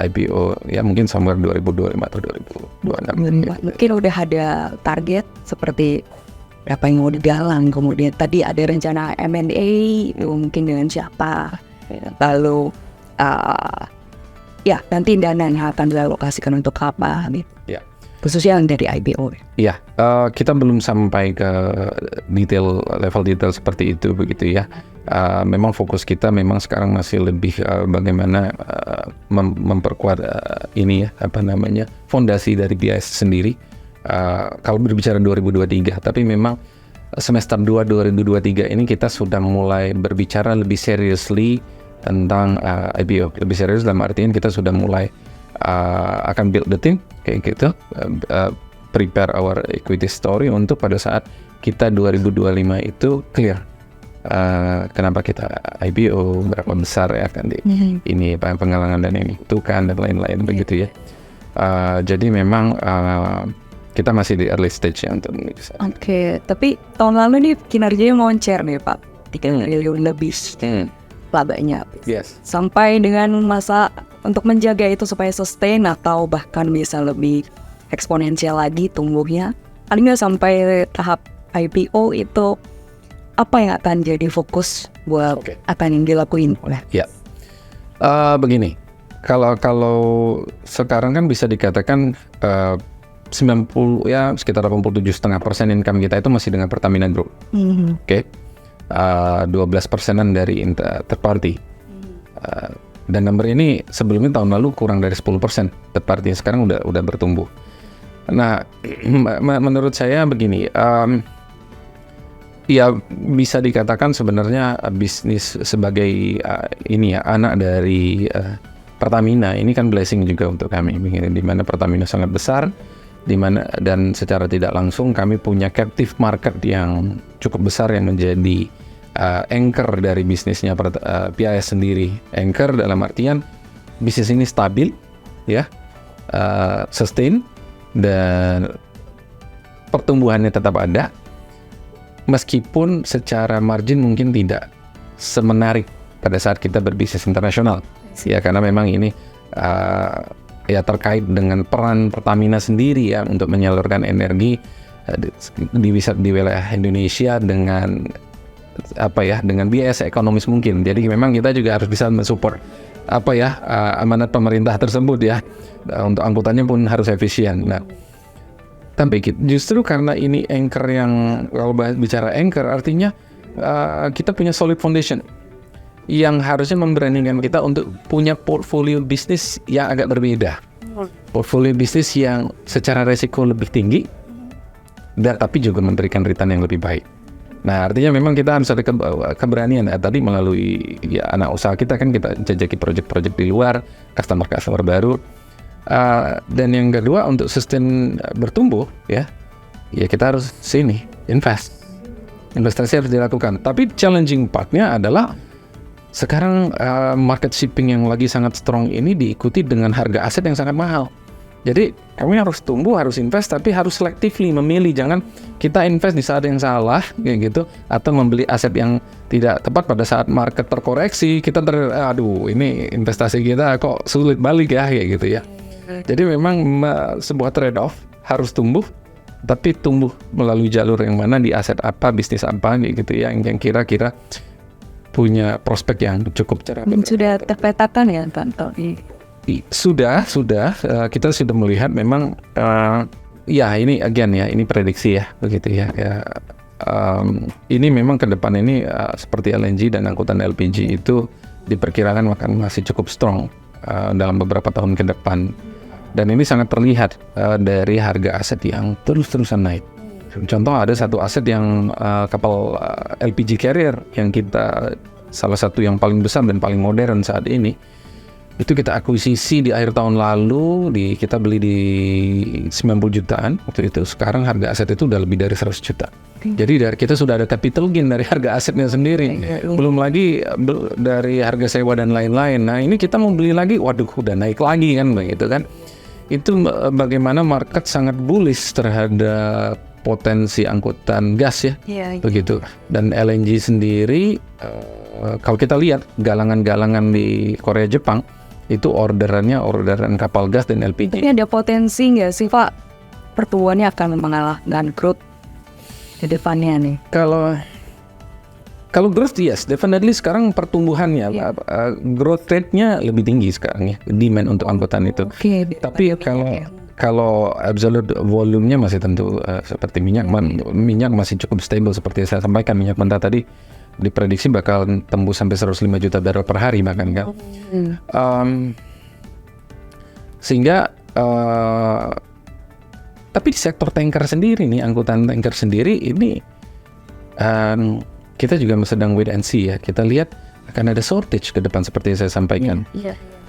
IPO ya mungkin somewhere 2025 atau 2026. Mungkin udah ada target seperti berapa yang mau digalang, kemudian tadi ada rencana M&A itu mungkin dengan siapa, lalu ya nanti dana yang akan dialokasikan untuk apa gitu. Ya. Khususnya yang dari IPO. Iya, kita belum sampai ke level detail seperti itu begitu ya. Memang fokus kita memang sekarang masih lebih bagaimana memperkuat ini ya fondasi dari BIS sendiri. Kalau berbicara 2023, tapi memang semester 2 2023 ini kita sudah mulai berbicara lebih seriously tentang IPO. Lebih serius dalam artian kita sudah mulai akan build the team kayak gitu, prepare our equity story untuk pada saat kita 2025 itu clear kenapa kita IPO, berapa besar ya kan ini penggalangan dan ini itu kan dan lain-lain begitu ya. Jadi memang kita masih di early stage ya untuk menuju sana. Oke, tapi tahun lalu nih kinerjanya moncer nih Pak, 3 triliun lebih labanya. Yes. Sampai dengan masa untuk menjaga itu supaya sustain atau bahkan bisa lebih eksponensial lagi tumbuhnya, paling nggak sampai tahap IPO itu apa yang akan jadi fokus buat apa yang dilakuin oleh? Ya, begini, kalau sekarang kan bisa dikatakan 90 ya sekitar 87,5% income kita itu masih dengan Pertamina Group. Oke. 12%-an dari third party. Dan number ini sebelumnya tahun lalu kurang dari 10% third party, sekarang udah bertumbuh. Nah, menurut saya begini, ya bisa dikatakan sebenarnya bisnis sebagai anak dari Pertamina ini kan blessing juga untuk kami, di mana Pertamina sangat besar, di mana dan secara tidak langsung kami punya captive market yang cukup besar yang menjadi anchor dari bisnisnya PIS sendiri. Anchor dalam artian bisnis ini stabil, ya, sustain dan pertumbuhannya tetap ada, meskipun secara margin mungkin tidak semenarik pada saat kita berbisnis internasional, ya karena memang ini ya terkait dengan peran Pertamina sendiri ya untuk menyalurkan energi di wilayah Indonesia dengan dengan biaya seekonomis mungkin. Jadi memang kita juga harus bisa mensupport amanat pemerintah tersebut ya. Untuk angkutannya pun harus efisien. Nah, tapi justru karena ini anchor yang kalau bicara anchor artinya kita punya solid foundation yang harusnya memberanikan kita untuk punya portfolio bisnis yang agak berbeda. Portfolio bisnis yang secara resiko lebih tinggi, tapi juga memberikan return yang lebih baik. Nah, artinya memang kita harus ada keberanian tadi melalui ya anak usaha kita kan kita jajaki project-project di luar, customer baru. Dan yang kedua untuk sustain bertumbuh ya kita harus investasi harus dilakukan. Tapi challenging part-nya adalah sekarang market shipping yang lagi sangat strong ini diikuti dengan harga aset yang sangat mahal. Jadi kami harus tumbuh, harus invest, tapi harus selectively memilih. Jangan kita invest di saat yang salah, kayak gitu, atau membeli aset yang tidak tepat pada saat market terkoreksi. Kita ini investasi kita kok sulit balik ya, kayak gitu ya. Jadi memang sebuah trade-off, harus tumbuh, tapi tumbuh melalui jalur yang mana di aset apa, bisnis apa, kayak gitu ya, yang kira-kira punya prospek yang cukup cerah. Sudah terpetakan ya Pak Tony? Sudah kita sudah melihat memang ini again ya ini prediksi ya begitu ya, ini memang ke depan ini seperti LNG dan angkutan LPG itu diperkirakan akan masih cukup strong dalam beberapa tahun ke depan, dan ini sangat terlihat dari harga aset yang terus-terusan naik. Contoh ada satu aset yang kapal LPG carrier yang kita salah satu yang paling besar dan paling modern saat ini Itu kita akuisisi di akhir tahun lalu, kita beli di 90 jutaan waktu itu. Sekarang harga aset itu udah lebih dari 100 juta. Jadi dari kita sudah ada capital gain dari harga asetnya sendiri. Belum lagi dari harga sewa dan lain-lain. Nah ini kita mau beli lagi, waduh udah naik lagi kan begitu kan. Itu bagaimana market sangat bullish terhadap potensi angkutan gas ya, begitu. Dan LNG sendiri, kalau kita lihat galangan-galangan di Korea Jepang, itu orderan kapal gas dan LPG. Tapi ada potensi nggak sih Pak pertumbuhannya akan mengalahkan crude ke depannya nih? Kalau growth yes, definitely sekarang pertumbuhannya, growth rate-nya lebih tinggi sekarang ya, demand untuk angkutan itu. Tapi kalau absolute volume-nya masih tentu seperti minyak masih cukup stable seperti saya sampaikan. Minyak mentah tadi diprediksi bakal tembus sampai 105 juta barrel per hari bahkan kan. Sehingga tapi di sektor tanker sendiri nih, angkutan tanker sendiri ini kita juga sedang wait and see ya. Kita lihat akan ada shortage ke depan seperti yang saya sampaikan.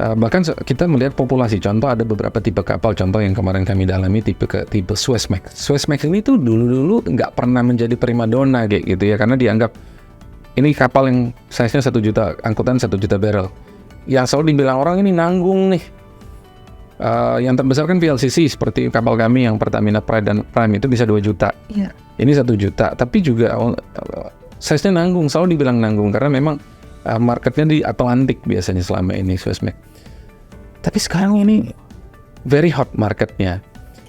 Bahkan kita melihat populasi, contoh ada beberapa tipe kapal, contoh yang kemarin kami dalami tipe Suezmax. Suezmax ini tuh dulu nggak pernah menjadi primadona kayak gitu ya, karena dianggap ini kapal yang size-nya 1 juta, angkutan 1 juta barrel. Yang selalu dibilang orang ini nanggung nih. Yang terbesar kan VLCC seperti kapal kami yang Pertamina Pride dan Prime itu bisa 2 juta. Ini 1 juta, tapi juga size-nya nanggung, selalu dibilang nanggung karena memang marketnya di Atlantik biasanya selama ini Suezmax. Tapi sekarang ini very hot marketnya.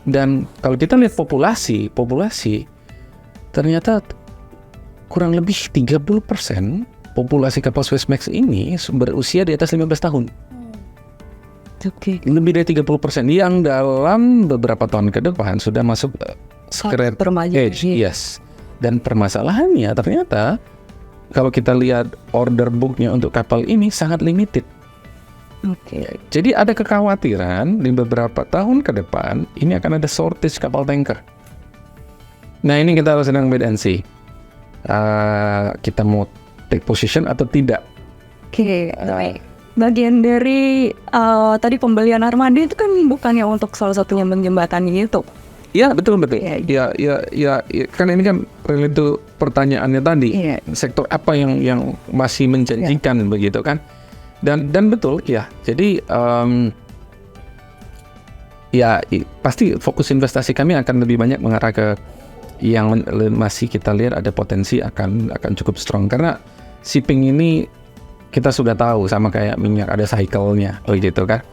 Dan kalau kita lihat populasi ternyata kurang lebih 30% populasi kapal Suezmax ini berusia di atas 15 tahun. Lebih dari 30% yang dalam beberapa tahun ke depan sudah masuk scrap age. Yes. Dan permasalahannya ternyata kalau kita lihat order booknya untuk kapal ini sangat limited. Jadi ada kekhawatiran di beberapa tahun ke depan ini akan ada shortage kapal tanker. Nah ini kita harus sedang wait and see. Kita mau take position atau tidak. Bagian dari tadi pembelian armada itu kan bukannya untuk salah satunya menjembatani itu. Ya betul. Ya, kan ini kan relate to pertanyaannya tadi. Sektor apa yang masih menjanjikan begitu kan? Dan betul ya. Jadi pasti fokus investasi kami akan lebih banyak mengarah ke yang masih kita lihat ada potensi akan cukup strong, karena shipping ini kita sudah tahu sama kayak minyak ada cycle-nya begitu kan.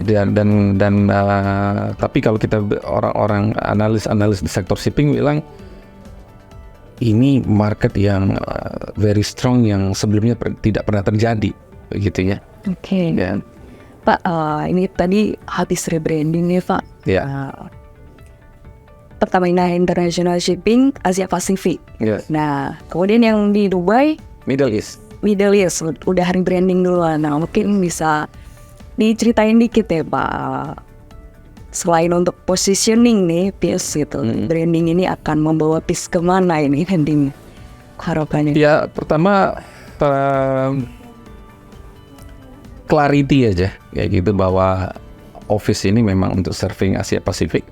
Dan tapi kalau kita orang-orang analis di sektor shipping bilang ini market yang very strong yang sebelumnya tidak pernah terjadi begitu ya. Pak, ini tadi habis rebranding nih Pak. Pertamina International Shipping Asia Pasifik. Nah, kemudian yang di Dubai Middle East udah rebranding duluan. Nah, mungkin bisa diceritain dikit ya Pak. Selain untuk positioning nih, PIS gitu, branding ini akan membawa PIS kemana ini nanti harapannya? Ya, pertama clarity aja, kayak gitu, bahwa office ini memang untuk serving Asia Pasifik.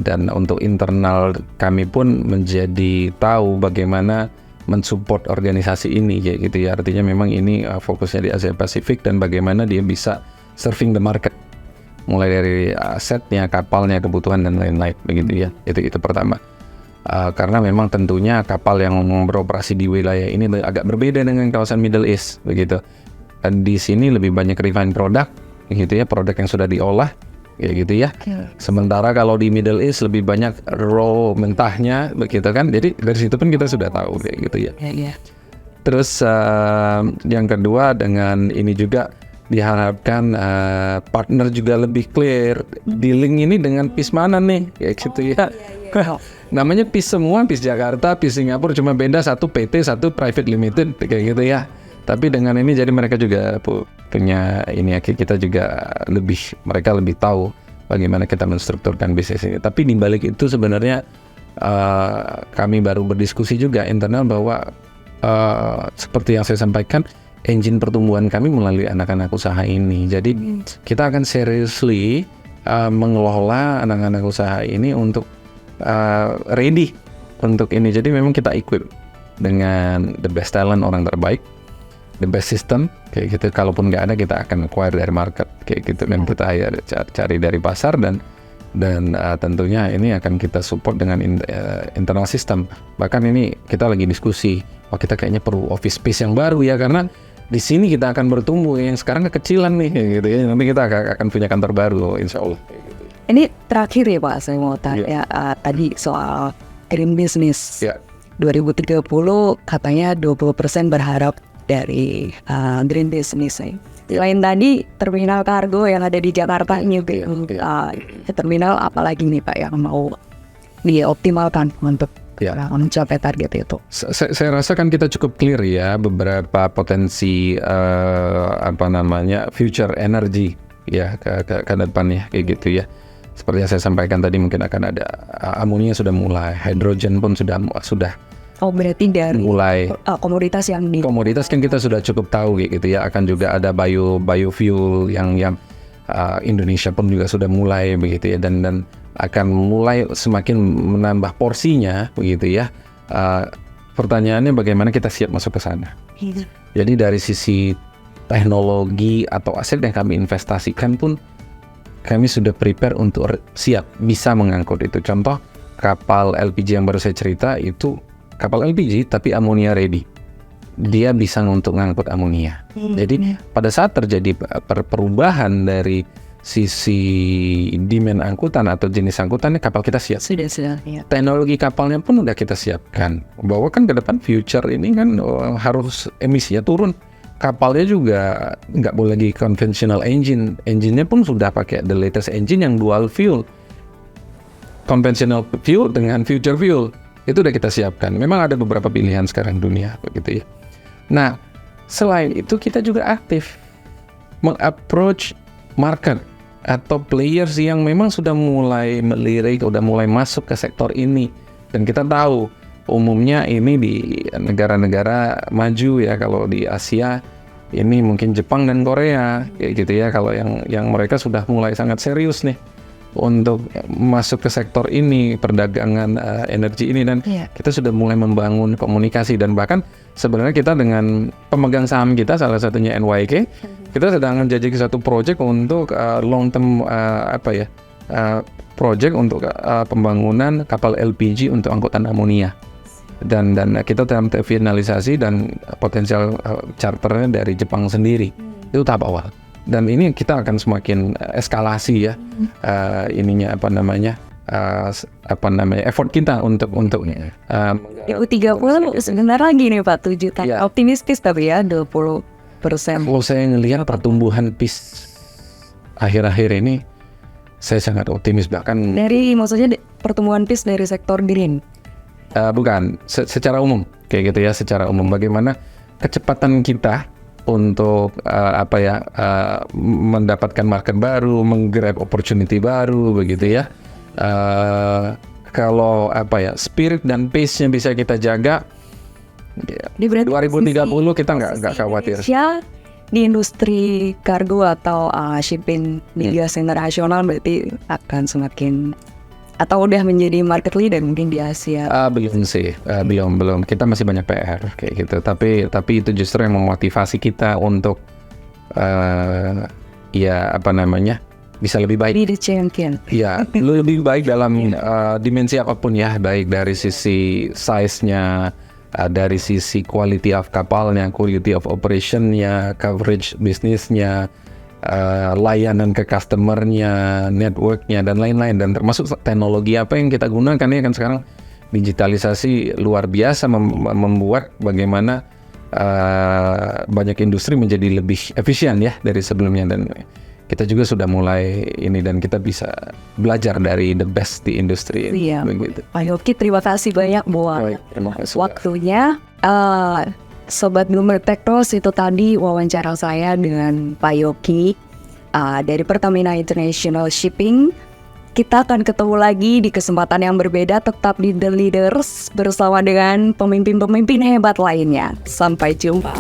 Dan untuk internal kami pun menjadi tahu bagaimana mensupport organisasi ini kayak gitu ya. Artinya memang ini fokusnya di Asia Pasifik dan bagaimana dia bisa serving the market, mulai dari asetnya, kapalnya, kebutuhan dan lain-lain begitu ya. Itu pertama. Karena memang tentunya kapal yang beroperasi di wilayah ini agak berbeda dengan kawasan Middle East begitu. Di sini lebih banyak refined product gitu ya, produk yang sudah diolah kayak gitu ya. Sementara kalau di Middle East lebih banyak raw mentahnya begitu kan. Jadi dari situ pun kita sudah tahu kayak gitu ya. Terus yang kedua, dengan ini juga diharapkan partner juga lebih clear dealing ini dengan PIS mana nih kayak gitu ya. Namanya PIS semua, PIS Jakarta, PIS Singapura, cuma beda satu PT, satu private limited kayak gitu ya. Tapi dengan ini jadi mereka juga punya ini ya, kita juga mereka lebih tahu bagaimana kita menstrukturkan bisnis ini. Tapi di balik itu sebenarnya kami baru berdiskusi juga internal bahwa seperti yang saya sampaikan, engine pertumbuhan kami melalui anak-anak usaha ini. Jadi kita akan seriously mengelola anak-anak usaha ini untuk ready untuk ini. Jadi memang kita equip dengan the best talent, orang terbaik, the best system kayak gitu. Kalaupun nggak ada, kita akan acquire dari market kayak gitu, dan kita cari dari pasar, dan tentunya ini akan kita support dengan internal system. Bahkan ini kita lagi diskusi, kita kayaknya perlu office space yang baru ya, karena di sini kita akan bertumbuh, yang sekarang kekecilan nih gitu ya. Nanti kita akan punya kantor baru, insya Allah. Ini terakhir ya Pak, saya mau tanya tadi soal green business. 2030 katanya 20% berharap dari green business. Selain tadi terminal kargo yang ada di Jakarta ini, terminal apalagi nih Pak yang mau dioptimalkan untuk mencapai target itu? Saya rasa kan kita cukup clear ya beberapa potensi future energy ya ke depannya kayak gitu ya. Seperti yang saya sampaikan tadi, mungkin akan ada amonia sudah mulai, hidrogen pun sudah. Oh, berarti dari mulai komoditas yang komoditas kan kita sudah cukup tahu gitu ya. Akan juga ada biofuel yang Indonesia pun juga sudah mulai begitu ya, dan akan mulai semakin menambah porsinya begitu ya. Pertanyaannya bagaimana kita siap masuk ke sana. Jadi dari sisi teknologi atau aset yang kami investasikan pun kami sudah prepare untuk siap bisa mengangkut itu. Contoh kapal LPG yang baru saya cerita itu kapal LPG tapi amonia ready. Dia bisa untuk ngangkut amonia. Jadi pada saat terjadi perubahan dari sisi demand angkutan atau jenis angkutannya, kapal kita siap. Sudah ya. Teknologi kapalnya pun udah kita siapkan. Bahwa kan ke depan future ini kan harus emisinya turun. Kapalnya juga nggak boleh lagi conventional engine. Engine-nya pun sudah pakai the latest engine yang dual fuel. Conventional fuel dengan future fuel. Itu udah kita siapkan. Memang ada beberapa pilihan sekarang dunia begitu ya. Nah, selain itu kita juga aktif meng-approach market atau players yang memang sudah mulai melirik, sudah mulai masuk ke sektor ini. Dan kita tahu umumnya ini di negara-negara maju ya, kalau di Asia ini mungkin Jepang dan Korea kayak gitu ya. Kalau yang mereka sudah mulai sangat serius nih untuk masuk ke sektor ini, perdagangan energi ini, dan kita sudah mulai membangun komunikasi. Dan bahkan sebenarnya kita dengan pemegang saham kita, salah satunya NYK, kita sedang menjajaki satu project untuk long term project untuk pembangunan kapal LPG untuk angkutan amonia. Dan kita dalam finalisasi dan potensial charternya dari Jepang sendiri. Itu tahap awal. Dan ini kita akan semakin eskalasi ya effort kita untuk U30 sebentar lagi nih Pak, 7 tahun optimistis tapi ya 20%. Kalau saya ngelihat pertumbuhan PIS akhir-akhir ini, saya sangat optimis. Bahkan dari maksudnya pertumbuhan PIS dari sektor green? Bukan, secara umum kayak gitu ya, secara umum bagaimana kecepatan kita untuk mendapatkan market baru, menggrab opportunity baru begitu ya. Kalau spirit dan pace-nya bisa kita jaga, 2030 kita nggak khawatir. Di industri kargo atau shipping di gas internasional berarti akan semakin atau udah menjadi market leader mungkin di Asia? Belum sih, belum. Kita masih banyak PR kayak gitu. Tapi itu justru yang memotivasi kita untuk bisa lebih baik. Be the champion. Ya, lebih baik dalam dimensi apapun ya, baik dari sisi size-nya, dari sisi quality of kapalnya, quality of operation-nya, coverage bisnisnya, layanan ke customer-nya, network-nya, dan lain-lain. Dan termasuk teknologi apa yang kita gunakan ya kan sekarang digitalisasi luar biasa membuat bagaimana banyak industri menjadi lebih efisien ya dari sebelumnya. Dan kita juga sudah mulai ini, dan kita bisa belajar dari the best di industri ini. Iya. Pak Yoki, terima kasih banyak buat waktunya. Sobat Bloomberg Technos, itu tadi wawancara saya dengan Pak Yoki dari Pertamina International Shipping. Kita akan ketemu lagi di kesempatan yang berbeda, tetap di The Leaders bersama dengan pemimpin-pemimpin hebat lainnya. Sampai jumpa.